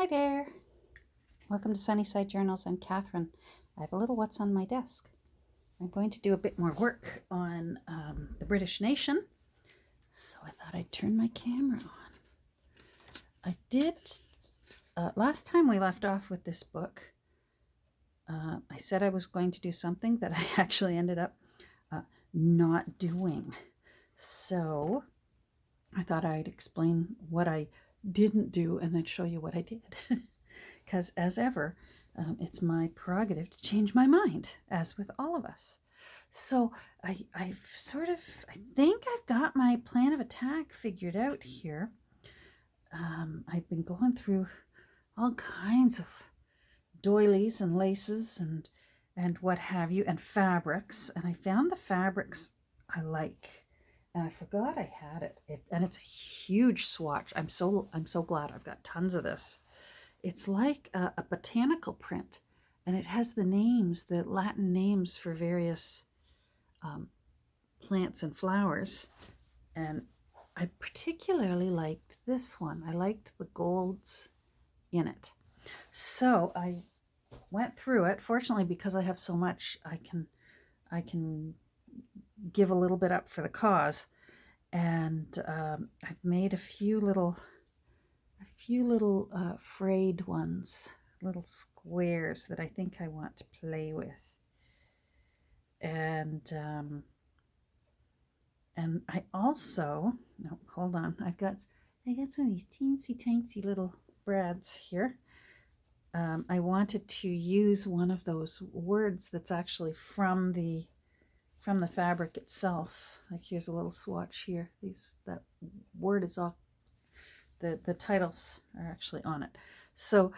Hi there. Welcome to Sunnyside Journals. I'm Catherine. I have a little what's on my desk. I'm going to do a bit more work on the British nation, so I thought I'd turn my camera on. I did, last time we left off with this book, I said I was going to do something that I actually ended up not doing. So I thought I'd explain what I didn't do and then show you what I did. Because as ever, it's my prerogative to change my mind, as with all of us. So I think I've got my plan of attack figured out here. I've been going through all kinds of doilies and laces and what have you, and fabrics, and I found the fabrics I like. And I forgot I had it. And it's a huge swatch. I'm so glad I've got tons of this. It's like a botanical print, and it has the names, the Latin names for various plants and flowers. And I particularly liked this one. I liked the golds in it. So I went through it. Fortunately, because I have so much, I can give a little bit up for the cause. And I've made a few little frayed ones, little squares that I think I want to play with. And I also, no, hold on, I got some of these teensy tiny little brads here. I wanted to use one of those words that's actually from the fabric itself. Like here's a little swatch here. That word is all, the titles are actually on it. So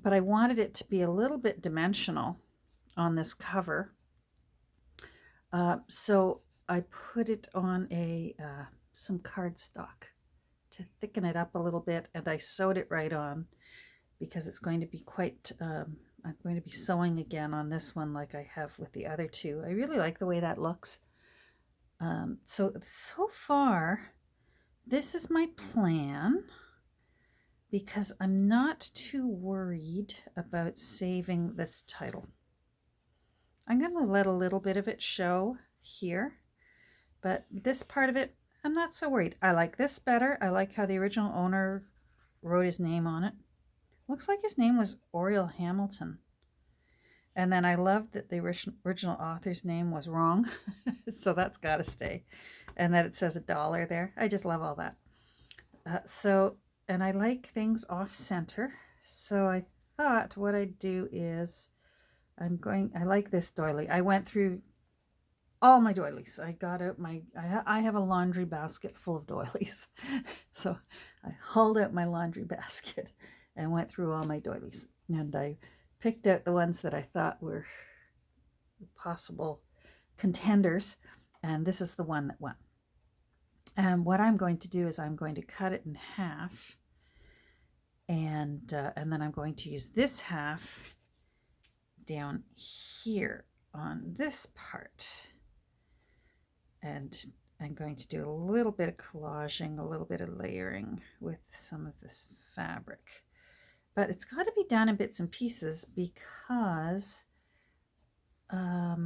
but I wanted it to be a little bit dimensional on this cover. So I put it on some cardstock to thicken it up a little bit, and I sewed it right on because it's going to be quite, I'm going to be sewing again on this one like I have with the other two. I really like the way that looks. So far, this is my plan, because I'm not too worried about saving this title. I'm going to let a little bit of it show here, but this part of it, I'm not so worried. I like this better. I like how the original owner wrote his name on it. Looks like his name was Oriel Hamilton. And then I love that the original author's name was wrong. So that's got to stay. And that it says $1 there. I just love all that. And I like things off center. So I thought what I'd do is I like this doily. I went through all my doilies. I got out I have a laundry basket full of doilies. So I hauled out my laundry basket and went through all my doilies. And I picked out the ones that I thought were possible contenders. And this is the one that won. And what I'm going to do is I'm going to cut it in half. And then I'm going to use this half down here on this part. And I'm going to do a little bit of collaging, a little bit of layering with some of this fabric. But it's got to be done in bits and pieces because I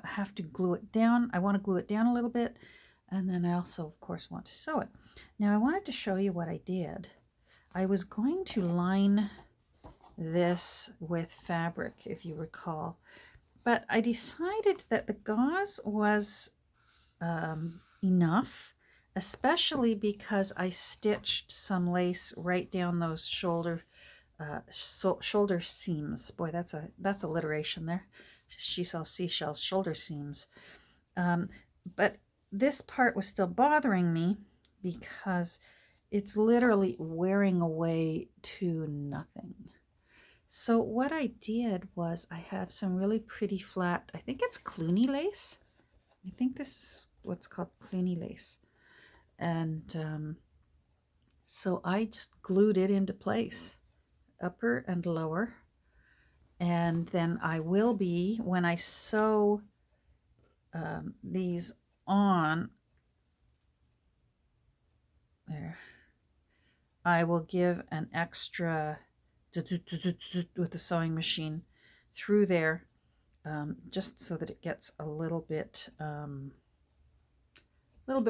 have to glue it down. I want to glue it down a little bit. And then I also, of course, want to sew it. Now, I wanted to show you what I did. I was going to line this with fabric, if you recall. But I decided that the gauze was enough, especially because I stitched some lace right down those shoulder seams. Boy, that's alliteration there. She sells seashells, shoulder seams. But this part was still bothering me because it's literally wearing away to nothing. So what I did was I have some really pretty flat, I think it's Cluny lace. I think this is what's called Cluny lace. And so I just glued it into place, upper and lower. And then I will be, when I sew these on, there, I will give an extra with the sewing machine through there, just so that it gets a little bit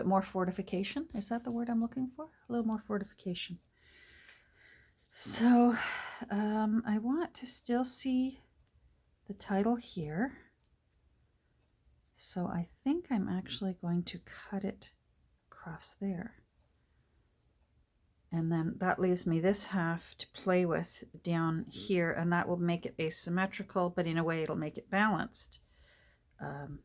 more fortification. Is that the word I'm looking for? A little more fortification. So I want to still see the title here. So I think I'm actually going to cut it across there. And then that leaves me this half to play with down here, and that will make it asymmetrical, but in a way it'll make it balanced. And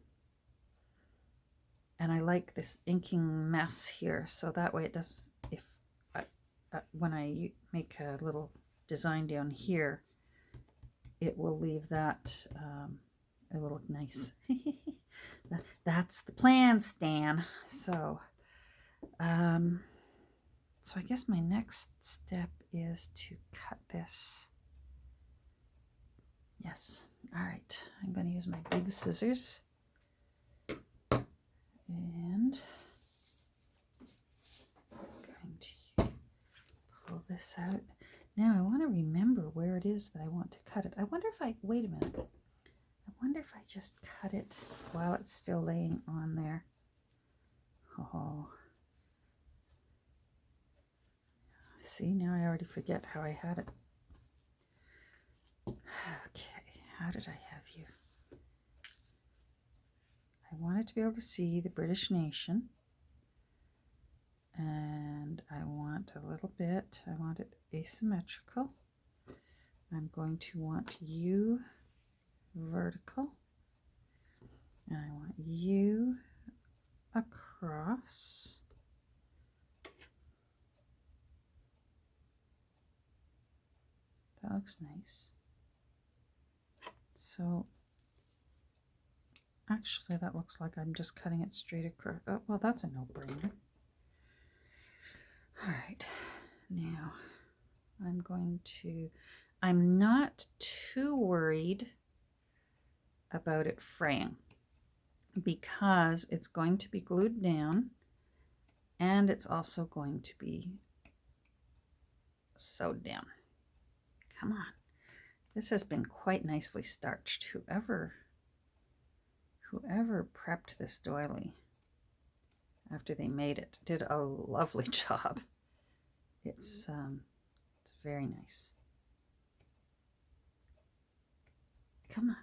I like this inking mess here, so that way it does, if when I make a little design down here, it will leave that, it will look nice. That's the plan, Stan. So, so I guess my next step is to cut this. Yes. All right. I'm going to use my big scissors. And I'm going to pull this out. Now I want to remember where it is that I want to cut it. I wonder if I, wait a minute. I wonder if I just cut it while it's still laying on there. Oh. See, now I already forget how I had it. Okay, how did I have you? I wanted to be able to see the British nation. And I want a little bit, I want it asymmetrical. I'm going to want you vertical. And I want you across. That looks nice. So actually that looks like I'm just cutting it straight across. Oh, well, that's a no-brainer. All right, now I'm not too worried about it fraying because it's going to be glued down and it's also going to be sewed down. Come on. This has been quite nicely starched. Whoever prepped this doily after they made it did a lovely job. It's very nice. Come on.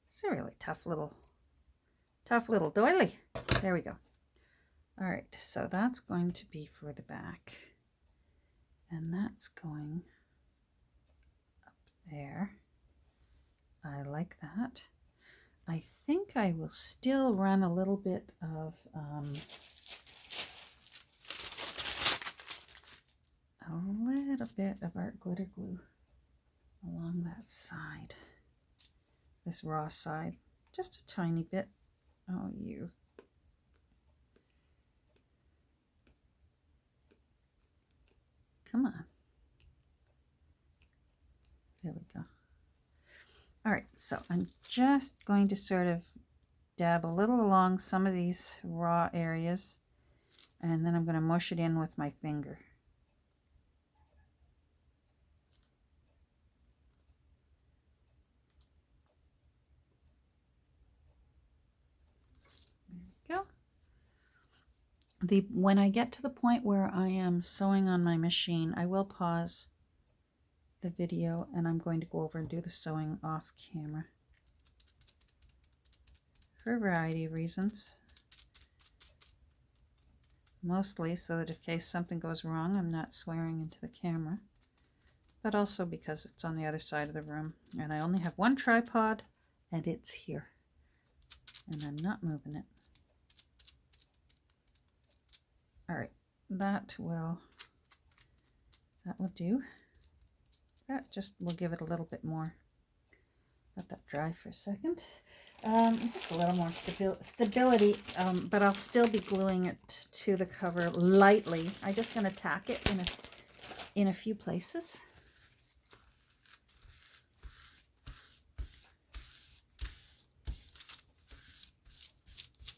It's a really tough little doily. There we go. All right, so that's going to be for the back. And that's going up there. I like that. I think I will still run a little bit of art glitter glue along that side, this raw side, just a tiny bit. Oh, you. Come on. There we go. All right, so I'm just going to sort of dab a little along some of these raw areas, and then I'm going to mush it in with my finger. There we go. When I get to the point where I am sewing on my machine, I will pause the video and I'm going to go over and do the sewing off camera for a variety of reasons. Mostly so that in case something goes wrong, I'm not swearing into the camera, but also because it's on the other side of the room and I only have one tripod and it's here and I'm not moving it. All right, that will do. That just will give it a little bit more. Let that dry for a second. Just a little more stability, but I'll still be gluing it to the cover lightly. I'm just going to tack it in a few places.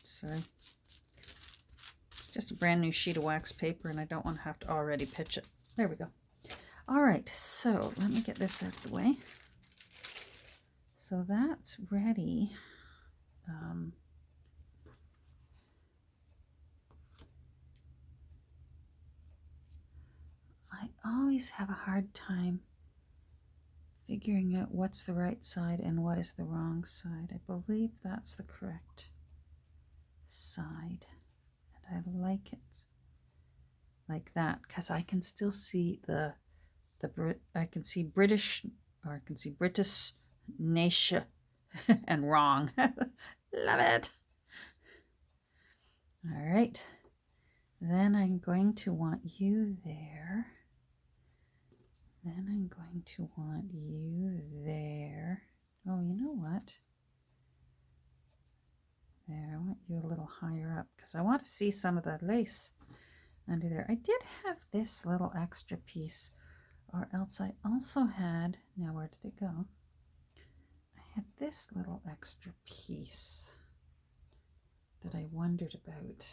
Sorry. just a brand new sheet of wax paper, and I don't want to have to already pitch it. There we go. All right, so let me get this out of the way. So that's ready. I always have a hard time figuring out what's the right side and what is the wrong side. I believe that's the correct side, and I like it like that because I can still see I can see British, or I can see British nation and wrong. Love it. All right, then I'm going to want you there. Then I'm going to want you there. Oh, you know what? There, I want you a little higher up because I want to see some of the lace under there. I did have this little extra piece, or else I also had, now where did it go? I had this little extra piece that I wondered about.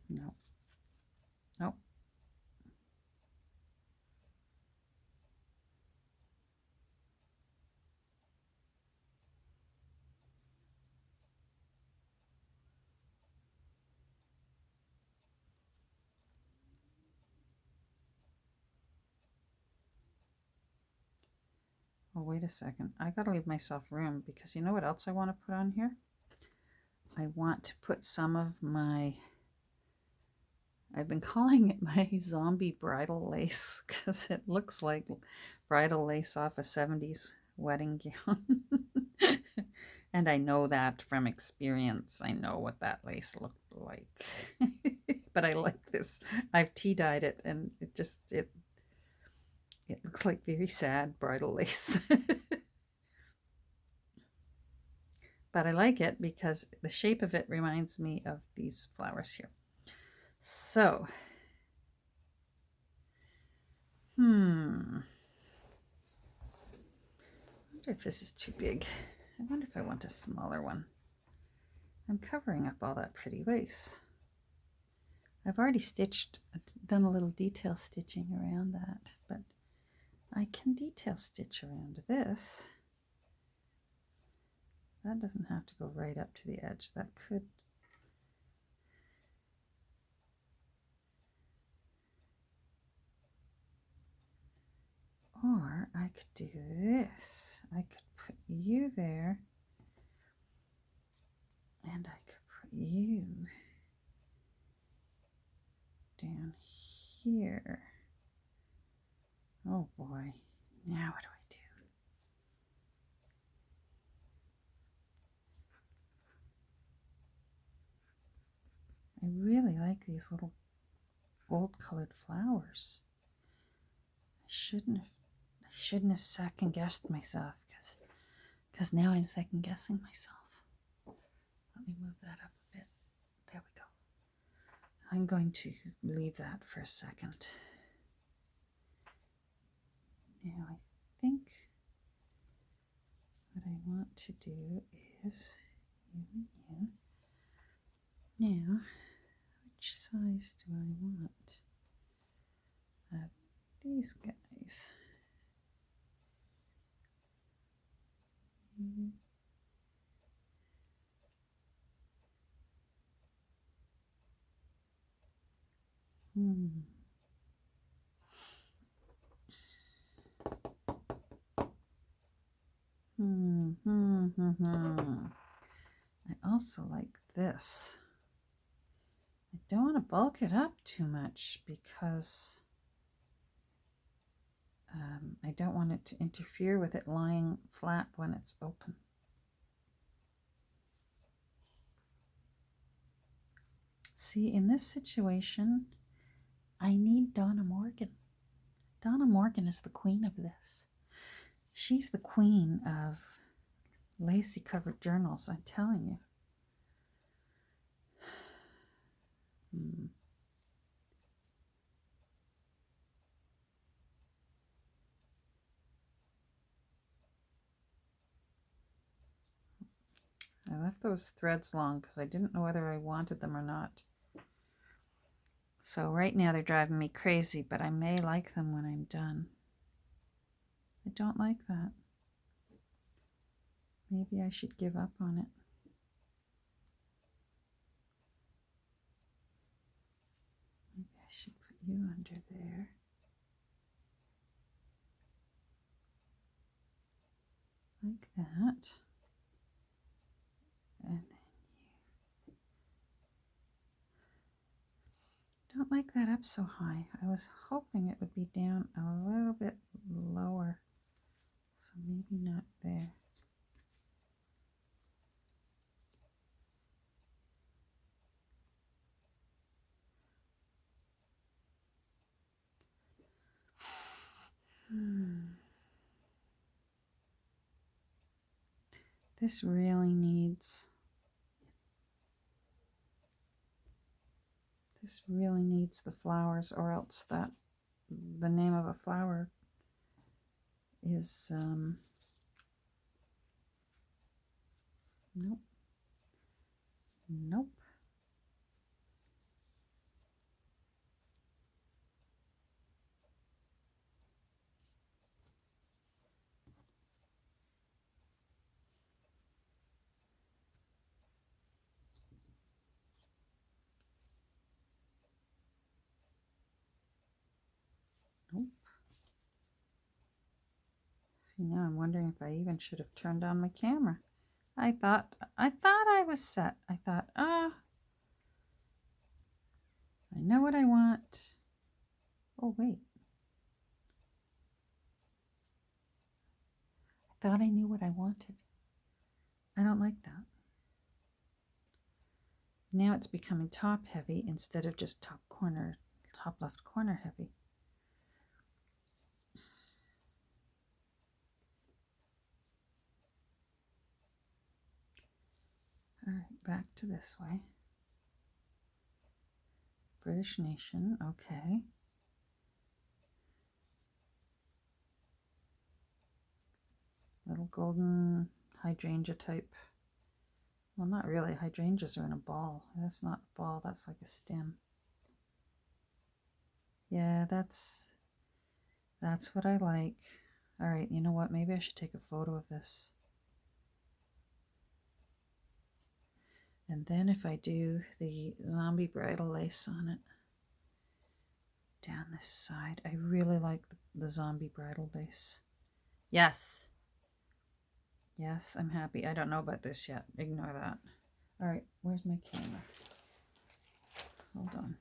No. Nope. Oh, wait a second. I gotta leave myself room because you know what else I want to put on here? I want to put some of my, I've been calling it my zombie bridal lace because it looks like bridal lace off a 70s wedding gown. And I know that from experience. I know what that lace looked like. But I like this. I've tea-dyed it, and it looks like very sad bridal lace. But I like it because the shape of it reminds me of these flowers here. So, I wonder if this is too big. I wonder if I want a smaller one. I'm covering up all that pretty lace. I've already done a little detail stitching around that, but I can detail stitch around this. That doesn't have to go right up to the edge. That could. Or I could do this. I could put you there. And I could put you down here. Oh boy. Now what do I do? I really like these little gold colored flowers. I shouldn't have second guessed myself because now I'm second guessing myself. Let me move that up a bit. There we go. I'm going to leave that for a second. Now I think what I want to do is you. Now, which size do I want? These guys. I also like this. I don't want to bulk it up too much because I don't want it to interfere with it lying flat when it's open. See, in this situation, I need Donna Morgan. Donna Morgan is the queen of this. She's the queen of lacy covered journals, I'm telling you. I left those threads long because I didn't know whether I wanted them or not. So right now they're driving me crazy, but I may like them when I'm done. I don't like that. Maybe I should give up on it. Maybe I should put you under there. Like that. And then you. Don't like that up so high. I was hoping it would be down a little bit lower. So maybe not there. This really needs the flowers, or else that the name of a flower is nope. Nope. Nope. See, now I'm wondering if I even should have turned on my camera. I thought I was set. I thought, I know what I want. Oh, wait. I thought I knew what I wanted. I don't like that. Now it's becoming top heavy instead of just top left corner heavy. All right, back to this way. British Nation, okay. Little golden hydrangea type. Well, not really. Hydrangeas are in a ball. That's not a ball, that's like a stem. Yeah, that's what I like. All right, you know what? Maybe I should take a photo of this. And then if I do the zombie bridal lace on it, down this side, I really like the zombie bridal lace. Yes. Yes, I'm happy. I don't know about this yet. Ignore that. All right, where's my camera? Hold on.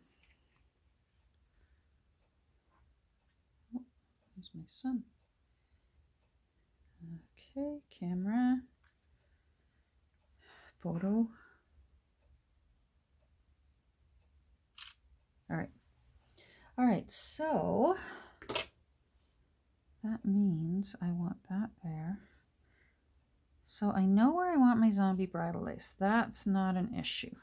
Oh, there's my son. Okay, camera. Photo. All right. All right, so that means I want that there. So I know where I want my zombie bridal lace. That's not an issue.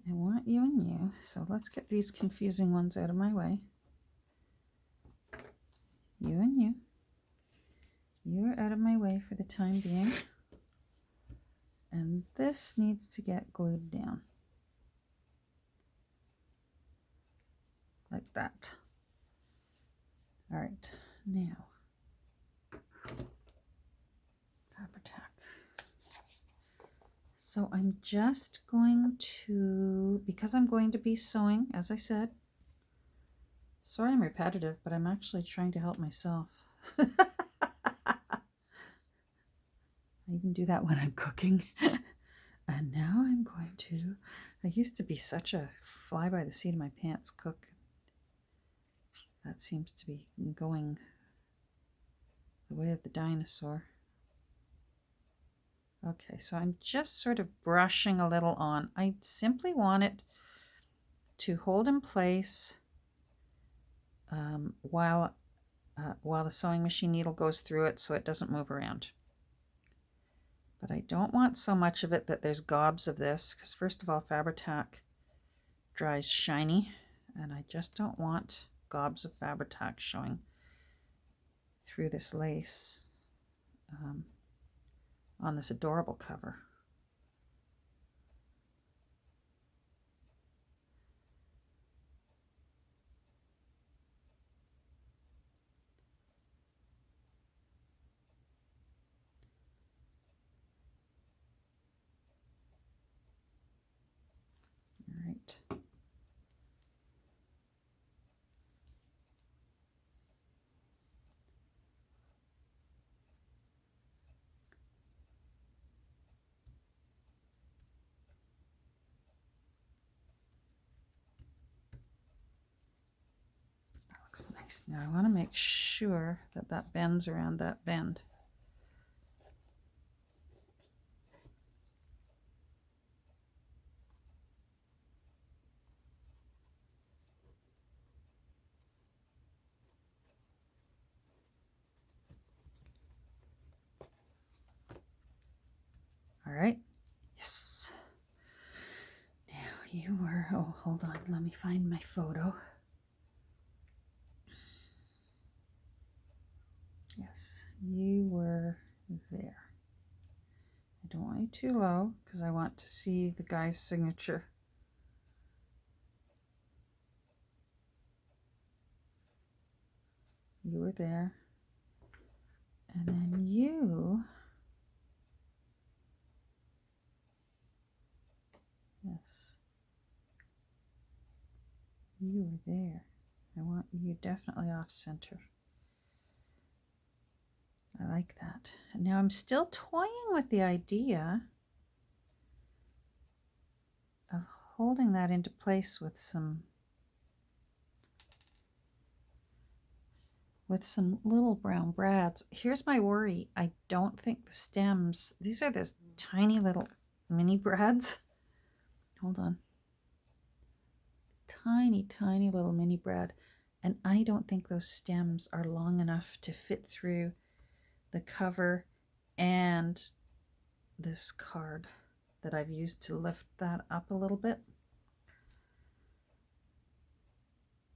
I want you and you, so let's get these confusing ones out of my way. You and you. You're out of my way for the time being. And this needs to get glued down. Like that. All right, now. Fabri-Tac. So I'm just going to, because I'm going to be sewing, as I said. Sorry I'm repetitive, but I'm actually trying to help myself. I even do that when I'm cooking. And now I'm going to, I used to be such a fly by the seat of my pants cook. That seems to be going the way of the dinosaur. Okay, so I'm just sort of brushing a little on. I simply want it to hold in place while the sewing machine needle goes through it so it doesn't move around. But I don't want so much of it that there's gobs of this, because first of all, Fabri-Tac dries shiny, and I just don't want gobs of Fabri-Tac showing through this lace on this adorable cover. All right. Looks nice. Now I want to make sure that that bends around that bend. All right. Yes. Now you were, oh, hold on. Let me find my photo. Yes, you were there. I don't want you too low because I want to see the guy's signature. You were there. And then you, yes, you were there. I want you definitely off center. I like that. And now I'm still toying with the idea of holding that into place with some little brown brads. Here's my worry. I don't think the stems, these are this tiny little mini brads. Hold on. Tiny, tiny little mini brad. And I don't think those stems are long enough to fit through the cover and this card that I've used to lift that up a little bit.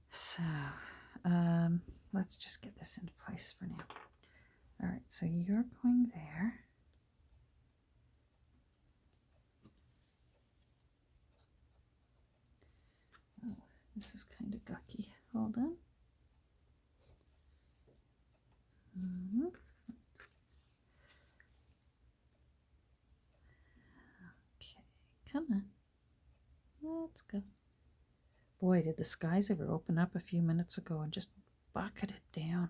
So let's just get this into place for now. All right, so you're going there. Oh, this is kind of gucky. Hold on. Okay, come on. Let's go. Boy, did the skies ever open up a few minutes ago and just bucket it down.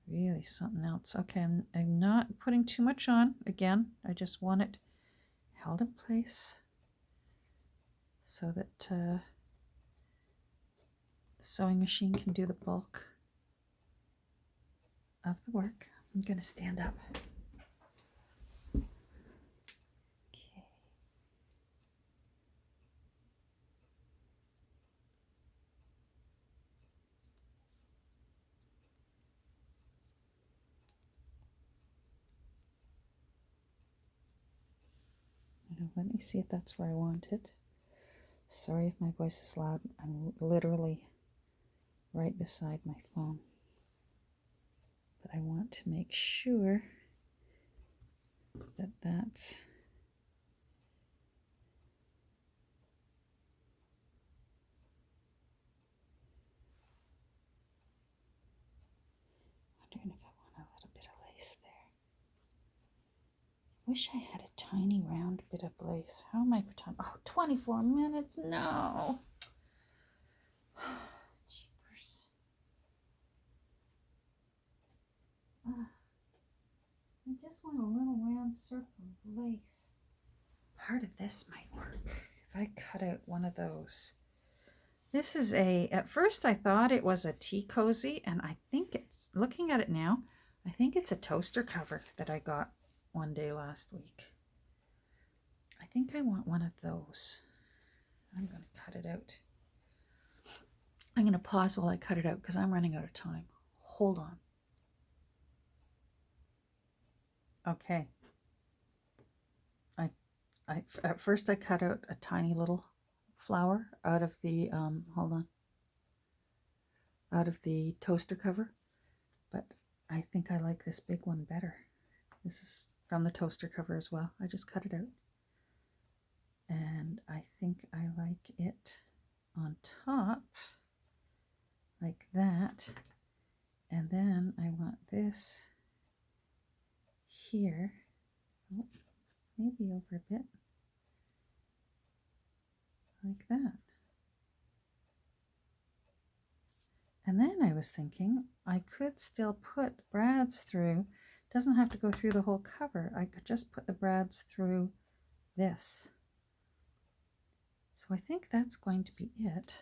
Really something else. Okay, I'm not putting too much on. Again, I just want it held in place so that the sewing machine can do the bulk of the work. I'm going to stand up. Okay. Now, let me see if that's where I want it. Sorry if my voice is loud. I'm literally right beside my phone. But I want to make sure that that's wondering if I want a little bit of lace there. Wish I had a tiny round bit of lace. How am I pretending? Oh, 24 minutes? No. Jeepers. I just want a little round circle of lace. Part of this might work if I cut out one of those. This is at first I thought it was a tea cozy, and I think it's, looking at it now, I think it's a toaster cover that I got one day last week. I think I want one of those. I'm going to cut it out. I'm going to pause while I cut it out because I'm running out of time. Hold on. Okay. I At first I cut out a tiny little flower out of the, hold on, out of the toaster cover, but I think I like this big one better. This is from the toaster cover as well. I just cut it out. And I think I like it on top like that. And then I want this here, oh, maybe over a bit, like that. And then I was thinking I could still put brads through. Doesn't have to go through the whole cover. I could just put the brads through this. So I think that's going to be it.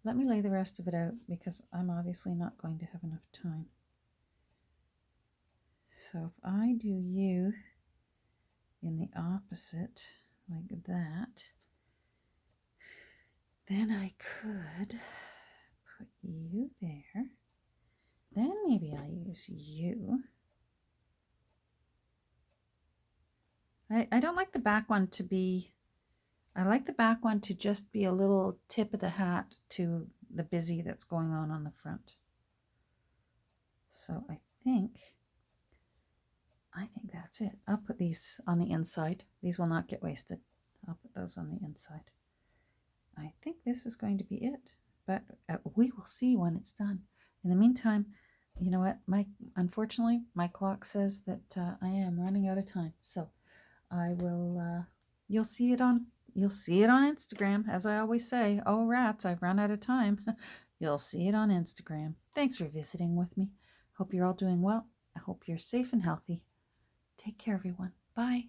Let me lay the rest of it out because I'm obviously not going to have enough time. So if I do you in the opposite like that, then I could put you there. Then maybe I'll use you. I don't like the back one to be, I like the back one to just be a little tip of the hat to the busy that's going on the front. So I think that's it. I'll put these on the inside. These will not get wasted. I'll put those on the inside. I think this is going to be it, but we will see when it's done. In the meantime, you know what? Unfortunately, my clock says that I am running out of time. So I will, you'll see it on Instagram. As I always say, oh rats, I've run out of time. You'll see it on Instagram. Thanks for visiting with me. Hope you're all doing well. I hope you're safe and healthy. Take care, everyone. Bye.